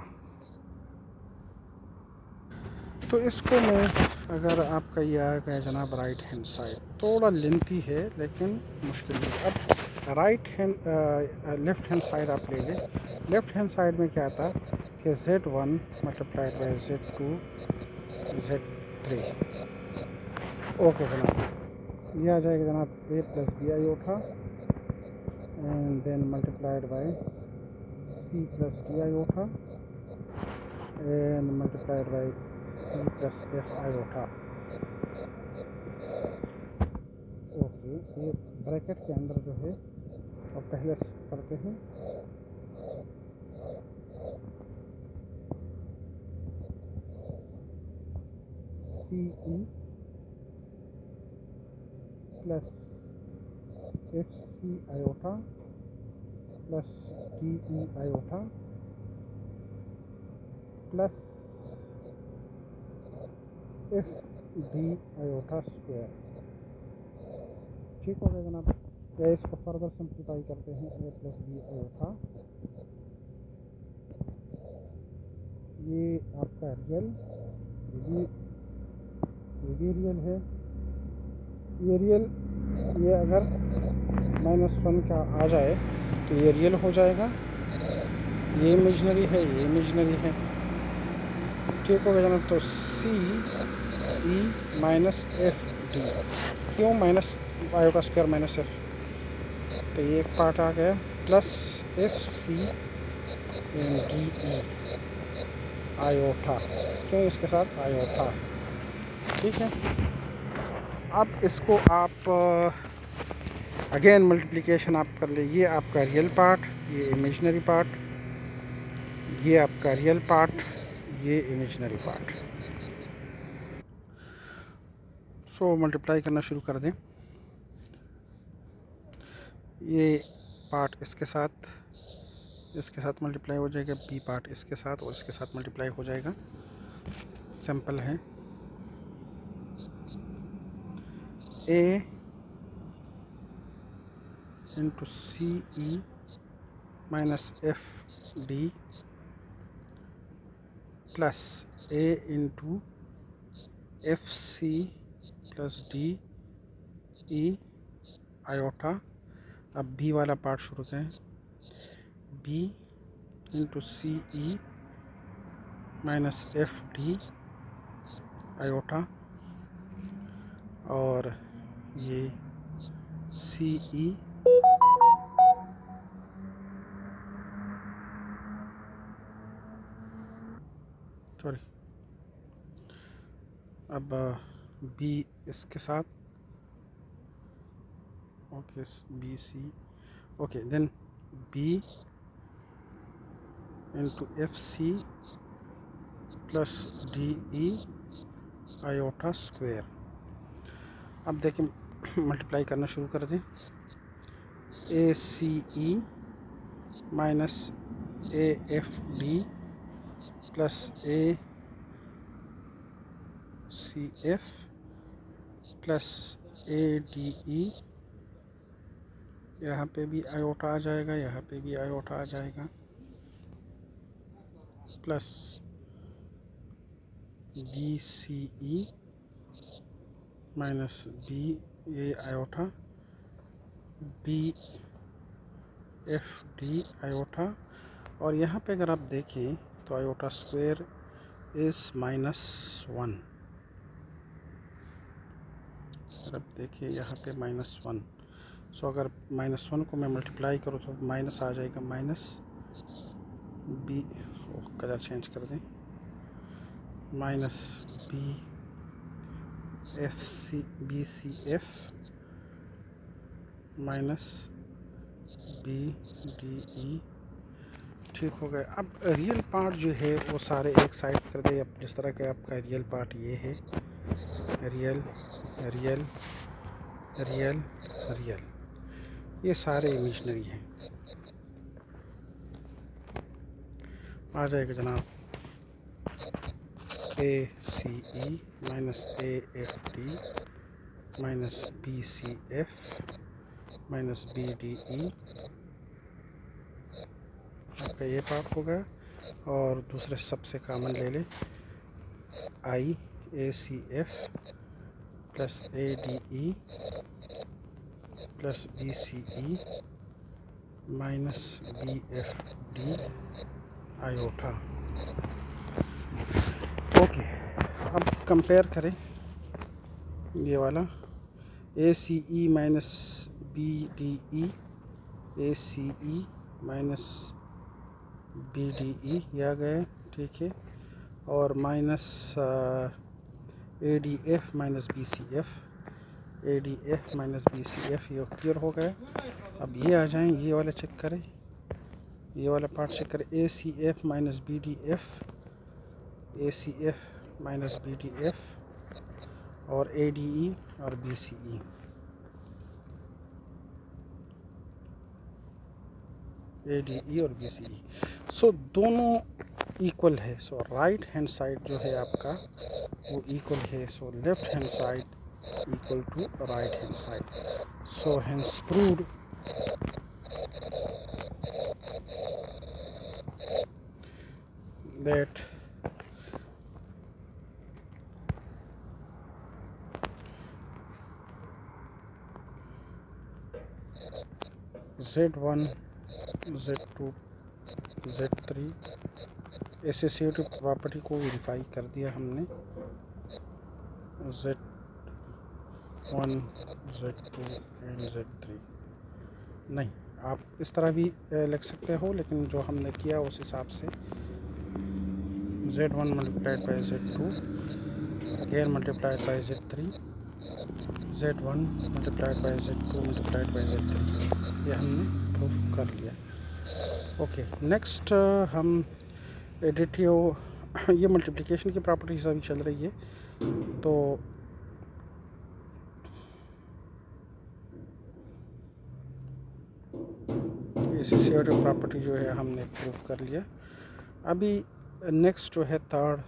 तो इसको मैं, अगर आपका ये आ गया जनाब राइट हैंड साइड, थोड़ा लेंथी है लेकिन मुश्किल है। अब right hand left hand side आप ले लें। लेफ़्ट हैंड साइड में क्या था कि Z1 multiplied by Z2 Z3। Okay जनाब, ये आ जाएगा जनाब A plus B iota and then multiplied by C plus D iota and multiplied by C plus F iota. Okay, ये ब्रैकेट के अंदर जो है और पहले करते हैं। CE plus FC iota plus DE iota plus FD iota square. ठीक हो गया जनाब। या इसको फर्दर सिंप्लीफाई करते हैं, A प्लस B आयोटा, ये आपका रियल, ये भी रियल है, ये रियल, ये अगर -1 का आ जाए तो ये रियल हो जाएगा, ये इमेजिनरी है, ये इमेजिनरी है। ठीक हो गया जनाब। तो CE माइनस FD, क्यों minus iota square minus F, तो ये एक पार्ट आ गया, प्लस FCDE आयोटा, क्यों इसके साथ आयोटा। ठीक है। अब इसको आप अगेन मल्टीप्लिकेशन आप कर ले। ये आपका रियल पार्ट, ये इमेजिनरी पार्ट, ये आपका रियल पार्ट, ये इमेजिनरी पार्ट। सो मल्टीप्लाई करना शुरू कर दें। ये पार्ट इसके साथ मल्टीप्लाई हो जाएगा, बी पार्ट इसके साथ और इसके साथ मल्टीप्लाई हो जाएगा। सिंपल है। A into CE minus FD plus A into FC plus DE iota. अब B वाला पार्ट शुरू करें। B into CE minus FD iota और ये CE सॉरी, अब B इसके साथ, okay, BC, okay, then B into FC plus DE iota square. अब देखें, मल्टीप्लाई करना शुरू कर दें। ACE minus AFD plus ACF plus ADE, यहाँ पे भी आयोटा आ जाएगा, यहाँ पे भी आयोटा आ जाएगा, प्लस BCE माइनस B, ये आयोटा, BFD आयोटा, और यहाँ पे अगर आप देखें तो आयोटा स्क्वायर इज़ -1। अगर आप देखिए यहाँ पे -1, सो अगर -1 को मैं मल्टीप्लाई करूँ तो माइनस आ जाएगा, माइनस B, कलर चेंज कर दें, माइनस BCF माइनस BDE। ठीक हो गया। अब रियल पार्ट जो है वो सारे एक साइड कर दे। अब जिस तरह का आपका रियल पार्ट ये है, रियल रियल रियल रियल, ये सारे इमेजिनरी हैं। आ जाएगा जनाब ACE minus AFD minus BCF minus BDE, आपका ये पार्ट हो गया। और दूसरे सबसे कॉमन ले लें, IACF plus ADE plus BCE minus BFD iota. Okay, अब कंपेयर करें ये वाला, ACE minus BDE, ACE minus BDE ये आ गए, ठीक है, और minus ADF minus BCF, a D F minus B C F, ये क्लियर हो गया। अब ये आ जाएं, ये वाला चेक करें, ये वाला पार्ट चेक करें, ए C F minus B D F, A C F minus B D F और ए डी ई और B C E. A D ई और बी सी ई, सो दोनों इक्वल है। सो राइट हैंड साइड जो है आपका वो इक्वल है। So left hand side equal to right hand side. So hence proved that Z1, Z2, Z3 associative property को वेरीफाई कर दिया हमने। Z1, Z2 एंड Z3 नहीं, आप इस तरह भी लिख सकते हो, लेकिन जो हमने किया उस हिसाब से Z1 multiplied by Z2 again multiplied by Z3, Z1 multiplied by Z2 multiplied by Z3, ये हमने प्रूफ कर लिया। ओके, नेक्स्ट हम एडिटिव, ये मल्टीप्लिकेशन की प्रॉपर्टीज अभी चल रही है, तो एसोसिएटिव प्रॉपर्टी जो है हमने प्रूफ कर लिया। अभी नेक्स्ट जो है थर्ड,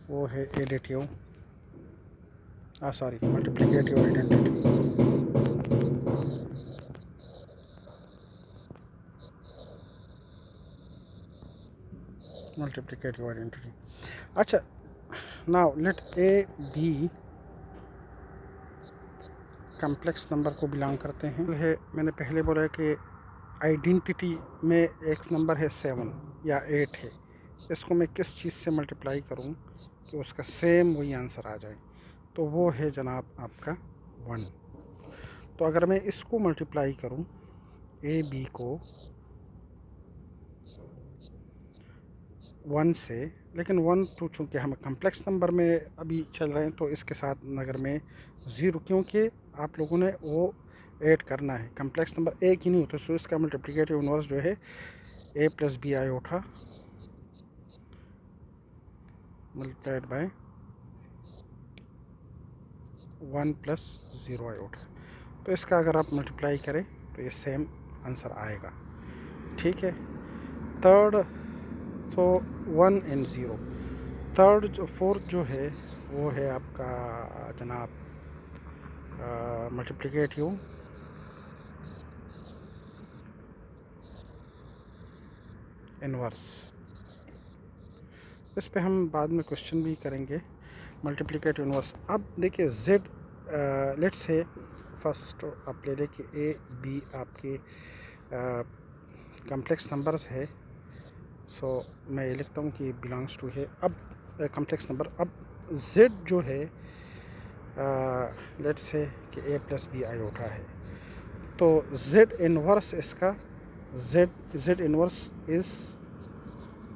वो है additive, sorry multiplicative identity. Multiplicative identity, अच्छा, नाउ लेट ए बी कम्प्लेक्स नंबर को बिलोंग करते हैं। है मैंने पहले बोला कि आइडेंटिटी में एक नंबर है 7 या 8 है, इसको मैं किस चीज़ से मल्टीप्लाई करूं कि उसका सेम वही आंसर आ जाए, तो वो है जनाब आपका 1। तो अगर मैं इसको मल्टीप्लाई करूं ए बी को 1 से, लेकिन 1 तो चूँकि हम कम्प्लेक्स नंबर में अभी चल रहे हैं, तो इसके साथ अगर मैं 0, क्योंकि आप लोगों ने वो ऐड करना है, कम्प्लेक्स नंबर एक ही नहीं होता, सो इसका मल्टीप्लिकेटिव इनवर्स जो है a plus B iota multiplied by 1 plus 0 iota. तो इसका अगर आप मल्टीप्लाई करें तो ये सेम आंसर आएगा, ठीक है। थर्ड, तो 1 एंड 0। थर्ड जो फोर्थ जो है वो है आपका जनाब मल्टीप्लिकेटिव इनवर्स। इस पे हम बाद में क्वेश्चन भी करेंगे, मल्टीप्लिकेटिव इनवर्स। अब देखिए z, लेट्स से फर्स्ट आप ले लें कि ए बी आपके कम्प्लेक्स नंबर्स है। सो मैं ये लिखता हूँ कि बिलोंग्स टू है अब कम्प्लेक्स नंबर। अब z जो है लेट्स से कि a प्लस बी आयोटा है, तो z इनवर्स इसका z इनवर्स इज़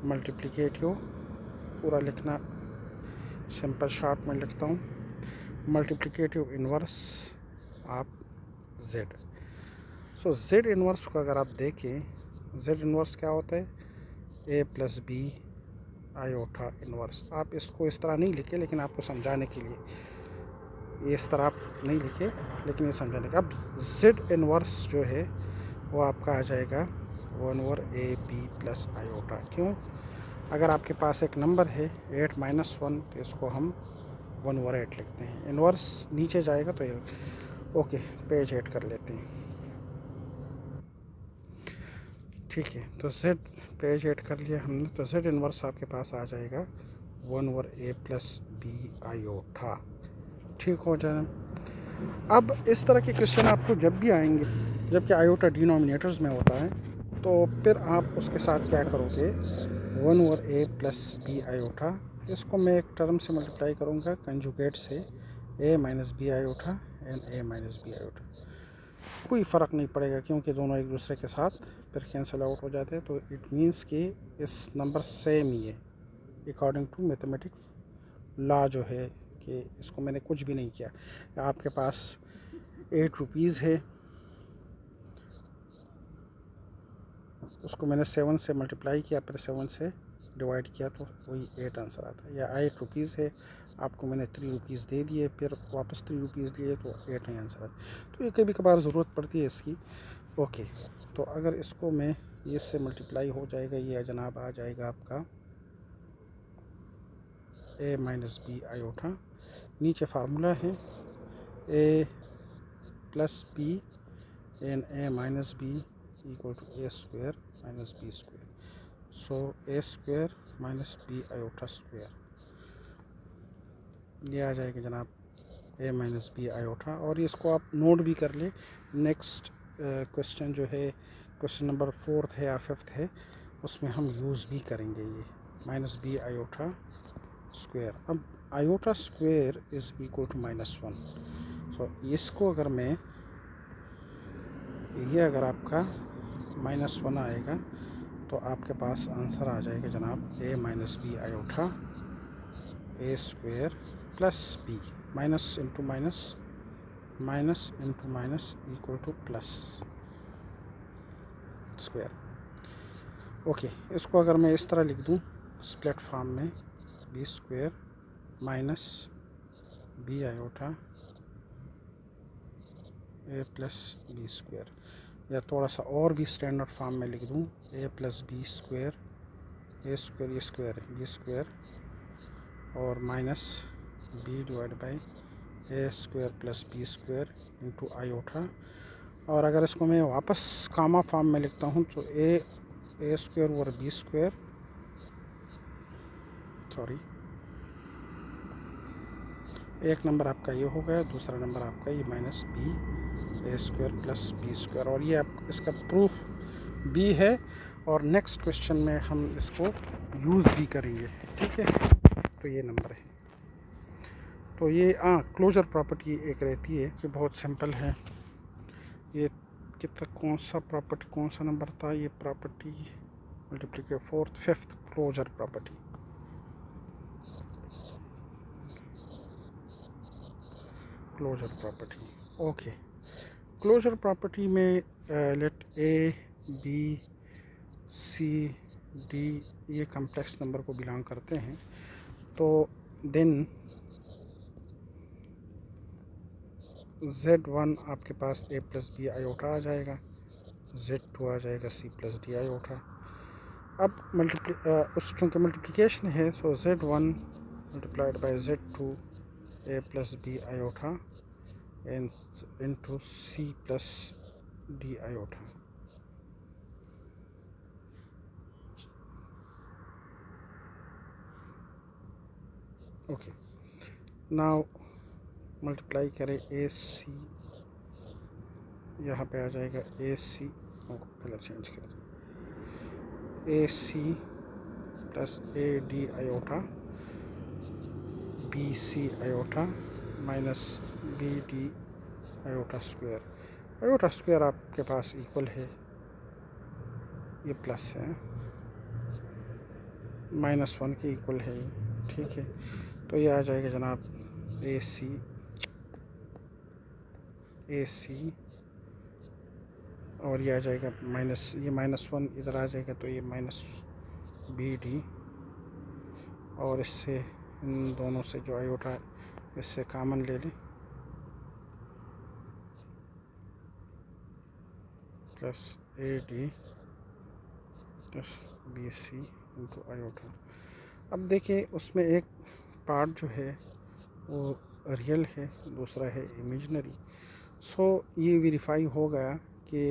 मल्टीप्लिकेटिव, पूरा लिखना सिंपल शॉर्ट में लिखता हूँ, मल्टीप्लिकेटिव इनवर्स आप z। सो z इनवर्स को अगर आप देखें, z इनवर्स क्या होता है, a plus B iota inverse. आप इसको इस तरह नहीं लिखे, लेकिन आपको समझाने के लिए, ये इस तरह आप नहीं लिखे, लेकिन ये समझाने का। अब z इनवर्स जो है वो आपका आ जाएगा 1/a b प्लस आयोटा। क्यों? अगर आपके पास एक नंबर है 8 माइनस 1, तो इसको हम 1/8 लिखते हैं। इनवर्स नीचे जाएगा तो ये ओके, पेज 8 कर लेते हैं, ठीक है। तो z पेज 8 कर लिया हमने, तो z इनवर्स आपके पास आ जाएगा 1/a प्लस बी आयोटा, ठीक हो जाए। अब इस तरह के क्वेश्चन आपको जब भी आएंगे, जबकि आयोटा डिनोमिनेटर्स में होता है, तो फिर आप उसके साथ क्या करोगे, 1/a प्लस बी आयोटा, इसको मैं एक टर्म से मल्टीप्लाई करूँगा कंजुगेट से, a minus B iota and a minus B iota. कोई फ़र्क नहीं पड़ेगा क्योंकि दोनों एक दूसरे के साथ फिर कैंसिल आउट हो जाते हैं, तो इट मीन्स कि इस नंबर सेम ही है अकॉर्डिंग टू मैथमेटिक्स लॉ जो है कि इसको मैंने कुछ भी नहीं किया। आपके पास 8 रुपीज़ है, उसको मैंने 7 से मल्टीप्लाई किया, फिर 7 से डिवाइड किया तो वही 8 आंसर आता है। या 8 रुपीज़ है, आपको मैंने 3 रुपीज़ दे दिए, फिर वापस 3 रुपीज़ लिए तो 8 ही आंसर आता है। तो ये कभी कभार ज़रूरत पड़ती है इसकी। ओके, तो अगर इसको मैं ये से मल्टीप्लाई हो जाएगा, ये जनाब आ जाएगा आपका a माइनस बी आयोटा। नीचे फार्मूला है a plus b and a minus b equal to a square minus b square. So a square minus B iota square, ये आ जाएगा जनाब a माइनस बी आयोटा। और इसको आप नोट भी कर लें। नेक्स्ट क्वेश्चन जो है, क्वेश्चन नंबर 4 है या 5 है, उसमें हम यूज़ भी करेंगे ये माइनस बी आयोटा स्क्वायर। अब iota square is equal to -1। So इसको अगर मैं, ये अगर आपका -1 आएगा तो आपके पास आंसर आ जाएगा जनाब a minus B iota a square plus B. Minus into minus, minus into minus equal to plus square. Okay, इसको अगर मैं इस तरह लिख दूं स्प्लिट फॉर्म में, B square minus B iota A plus B square, या थोड़ा सा और भी स्टैंडर्ड फॉर्म में लिख दूं a plus B square, a square ये स्क्वायर है बी स्क्वायर, और minus b divide by a square plus B square into iota. और अगर इसको मैं वापस कामा फॉर्म में लिखता हूँ तो A square over B square, sorry, एक नंबर आपका ये हो गया, दूसरा नंबर आपका ये minus B A square plus B square. और ये आप इसका प्रूफ बी है, और नेक्स्ट क्वेश्चन में हम इसको यूज़ भी करेंगे, ठीक है। तो ये नंबर है। तो ये क्लोजर प्रॉपर्टी एक रहती है कि बहुत सिंपल है। ये कितना, कौन सा प्रॉपर्टी, कौन सा नंबर था ये property, multiplication 4th 5th closure property. Closure property, okay. Closure property में let A B C D ये कम्प्लेक्स नंबर को बिलोंग करते हैं, तो देन Z1 आपके पास a प्लस बी आयोटा आ जाएगा, Z2 आ जाएगा c प्लस डी आयोटा। अब उस चूँकि मल्टीप्लिकेशन है, so Z1 multiplied by Z2 a plus B iota into c plus D iota. Okay, now multiply करें ए सी, यहाँ पे आ जाएगा ए सी, कलर चेंज कर A C plus A D iota B C iota minus B D iota square. Iota square आपके पास equal है, ये प्लस है, -1 के इक्वल है, ठीक है। तो ये आ जाएगा जनाब ए सी, और ये आ जाएगा माइनस, ये -1 इधर आ जाएगा तो ये माइनस बी डी, और इससे इन दोनों से जो आयोटा इससे कॉमन ले लें, plus A D plus B C into iota. अब देखिए उसमें एक पार्ट जो है वो रियल है, दूसरा है इमेजिनरी। सो ये वेरीफाई हो गया कि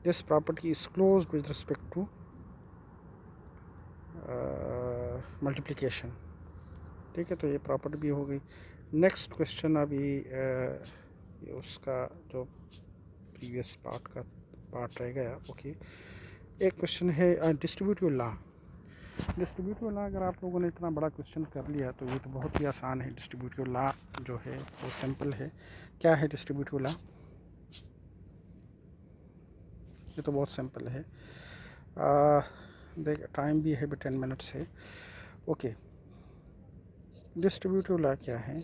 this property is closed with respect to multiplication, ठीक है। तो ये प्रॉपर्टी भी हो गई। नेक्स्ट क्वेश्चन अभी उसका जो प्रीवियस पार्ट रह गया, ओके। एक क्वेश्चन है डिस्ट्रीब्यूटिव लॉ। डिस्ट्रीब्यूटिव लॉ अगर आप लोगों ने इतना बड़ा क्वेश्चन कर लिया तो ये तो बहुत ही आसान है। डिस्ट्रीब्यूटिव लॉ जो है वो सिंपल है। क्या है डिस्ट्रीब्यूटिव लॉ? ये तो बहुत सिंपल है। देख टाइम भी है, 10 मिनट्स है, ओके। डिस्ट्रीब्यूटिव लॉ क्या है?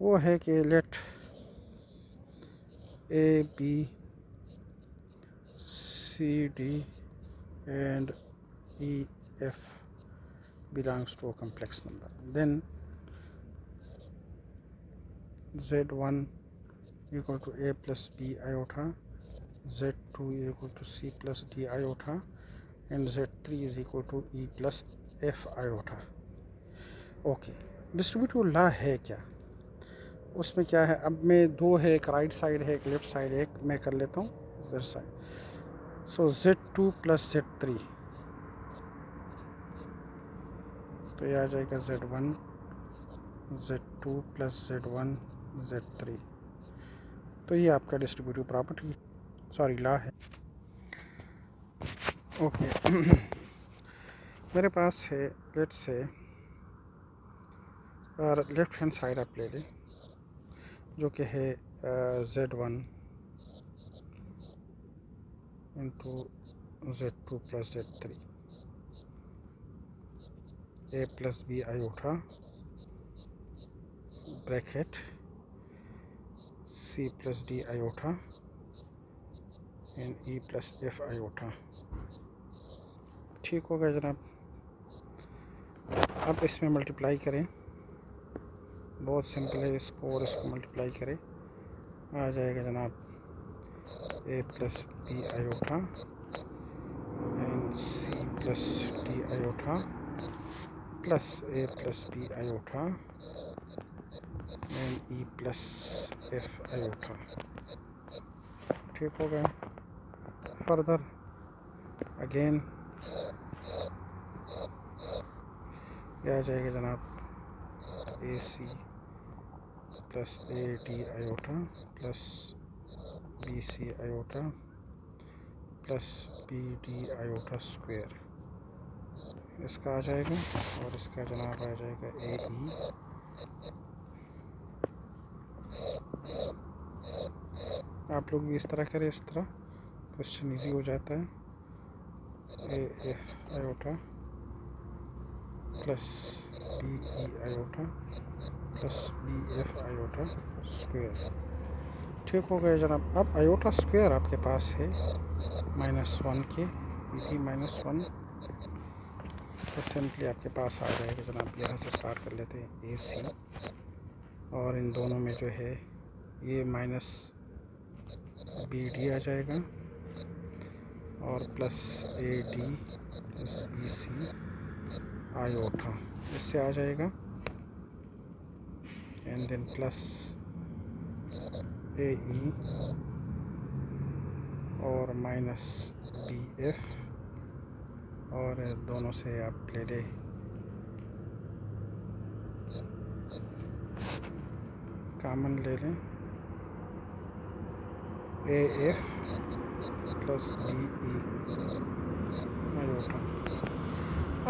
वो है कि let A B C D and E f belongs to a complex number, then z1 equal to a plus b iota, z2 equal to c plus d iota, and z3 is equal to e plus f iota. Okay, distributive law है क्या? उसमें क्या है, अब मैं दो है, एक राइट साइड है, एक लेफ्ट साइड है, एक मैं कर लेता हूँ इधर साइड. सो z2 प्लस z3, तो ये आ जाएगा z1 z2 plus z1 z3. तो ये आपका डिस्ट्रीब्यूटिव प्रॉपर्टी लॉ है. ओके मेरे पास है, लेट्स से, और लेफ्ट हैंड साइड आप ले लें जो कि है z1 into z2 plus z3 a plus b iota bracket c plus d iota and e plus f iota. ठीक होगा जनाब. अब इसमें मल्टीप्लाई करें, बहुत सिंपल है, इसको और इसको मल्टीप्लाई करें, आ जाएगा जनाब a plus b iota and c plus d iota plus a plus b iota and e plus f iota. ठीक हो गया. फर्दर अगेन ये आ जाएगा जनाब A C plus A D iota plus B C iota plus B D iota square, इसका आ जाएगा, और इसका जनाब आ जाएगा ए ई आप लोग भी इस तरह करें, इस तरह क्वेश्चन इजी हो जाता है. A F iota plus B E iota plus B F iota square. ठीक हो गया जनाब. अब आयोटा स्क्वायर आपके पास है -1 के, इसी -1, तो सिंपली आपके पास आ जाएगा जनाब. यहाँ से स्टार्ट कर लेते हैं ए सी, और इन दोनों में जो है ये माइनस बी डी आ जाएगा और plus A D plus B C iota, इससे आ जाएगा, and then plus a e और माइनस बी एफ, और दोनों से आप ले लें कामन ले लें a F plus B E iota.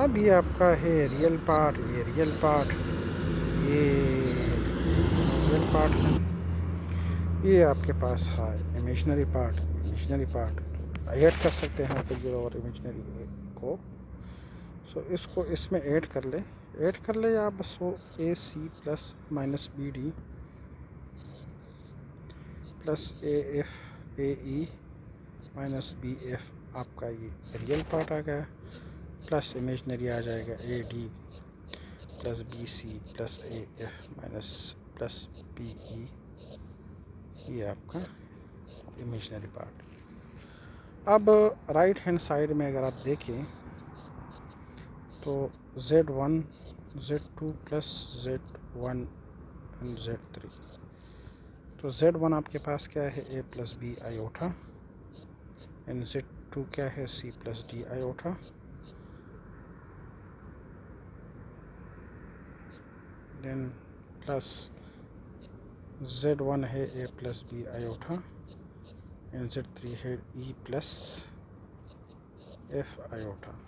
अब ये आपका है रियल पार्ट, ये रियल पार्ट, ये रियल पार्ट है, ये आपके पास है imaginary part. Imaginary part add कर सकते हैं रियल और इमेजिनरी को. सो इसको इसमें ऐड कर ले या बस वो A C plus minus B D plus A F A E minus B F आपका ये रियल पार्ट आ गया, प्लस इमेजनरी आ जाएगा A D plus B c plus A f minus plus B e, ये आपका इमेजनरी पार्ट. अब right hand side में अगर आप देखें तो z1 z2 plus z1 and z3, तो z1 आपके पास क्या है a plus B iota, and z2 क्या है c plus D iota, then plus z1 है a plus B iota, and z3 है e प्लस f आयोटा.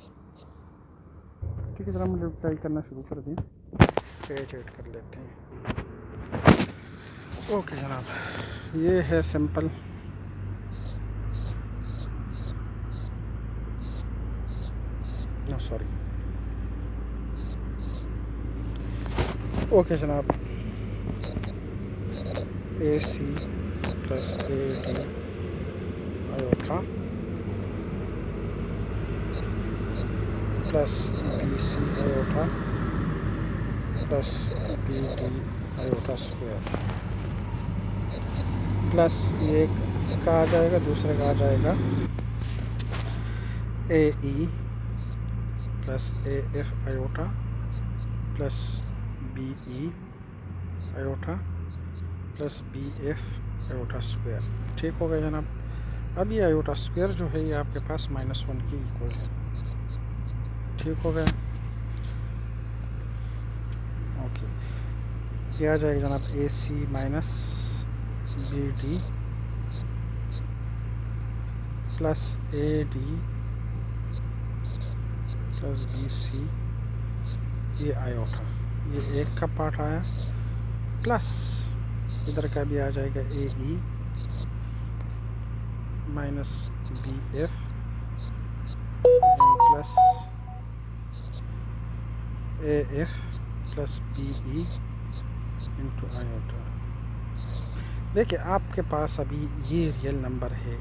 ठीक है, जरा मल्टीप्लाई करना शुरू कर दें, पेज ऐड कर लेते हैं. ओके जनाब, ये है सिंपल. सॉरी। ओके जनाब, A C plus A D iota plus B C iota plus B D iota square plus ये का आ जाएगा, दूसरे का आ जाएगा A E plus A F iota plus B E iota plus B F iota square. ठीक हो गया जनाब। अब ये आयोटा स्क्वायर जो है ये आपके पास -1 के इक्वल है। ठीक हो गया। ओके, ये आ जाएगा जनाब A C minus B D plus A D plus B C, ये आयोटा, ये एक का पार्ट आया, प्लस इधर का भी आ जाएगा A E minus B F plus A F plus B E into iota. देखिए आपके पास अभी ये रियल नंबर है,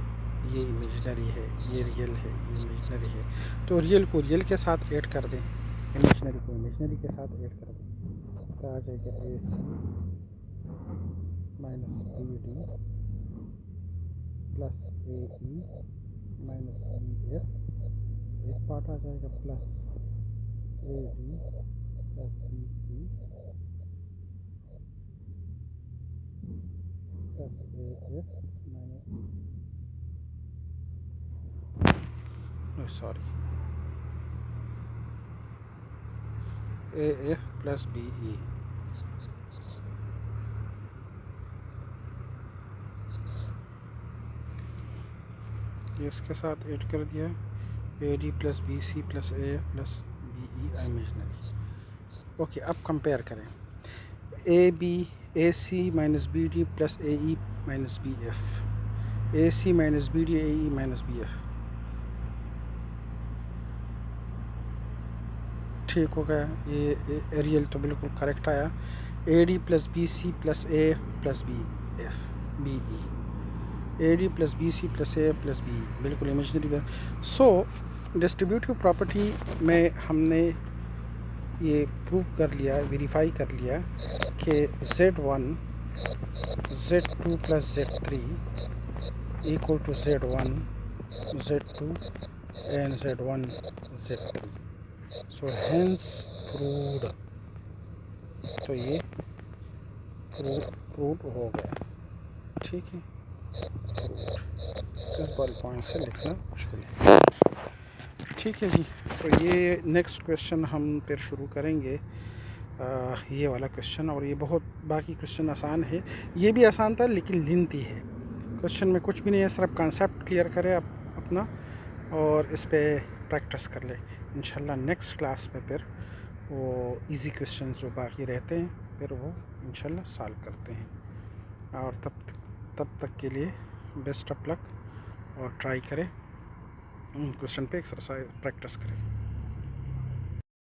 ये इमेजिनरी है, ये रियल है, ये इमेजिनरी है, तो रियल को रियल के साथ ऐड कर दें, इमेजिनरी को इमेजिनरी के साथ ऐड कर दें, तो आ जाएगा ए सी minus B D plus a E minus B f, एक पार्ट आ जाएगा, plus A D plus B c plus A f minus sorry a F plus B e. ये इसके साथ ऐड कर दिया, a D plus B c plus A F plus B e imaginary. Okay, अब compare करें, a b a C minus B D plus a E minus B F, A C minus B d a E minus B f. ठीक हो गया। ये real तो बिल्कुल correct आया, a D plus B c plus A F plus B f b e, a D plus B c plus A F plus B e, बिल्कुल imaginary. सो distributive property में हमने ये प्रूव कर लिया, वेरीफाई कर लिया कि Z1 Z2 plus Z3 equal to Z1 Z2 and Z1 Z3। So hence proved, तो ये प्रूव हो गया। ठीक है, इस बॉल पॉइंट से लिखना मुश्किल है। ठीक है जी, तो ये नेक्स्ट क्वेश्चन हम फिर शुरू करेंगे, ये वाला क्वेश्चन, और ये बहुत, बाकी क्वेश्चन आसान है, ये भी आसान था लेकिन लेंथी है। क्वेश्चन में कुछ भी नहीं है, सिर्फ कंसेप्ट क्लियर करें अपना और इस पे प्रैक्टिस कर ले। इंशाल्लाह नेक्स्ट क्लास में फिर वो इजी क्वेश्चन जो बाकी रहते हैं फिर वो इंशाल्लाह सॉल्व करते हैं। और तब तक के लिए बेस्ट ऑफ लक, और ट्राई करें, क्वेश्चन पे एक्सरसाइज प्रैक्टिस करें।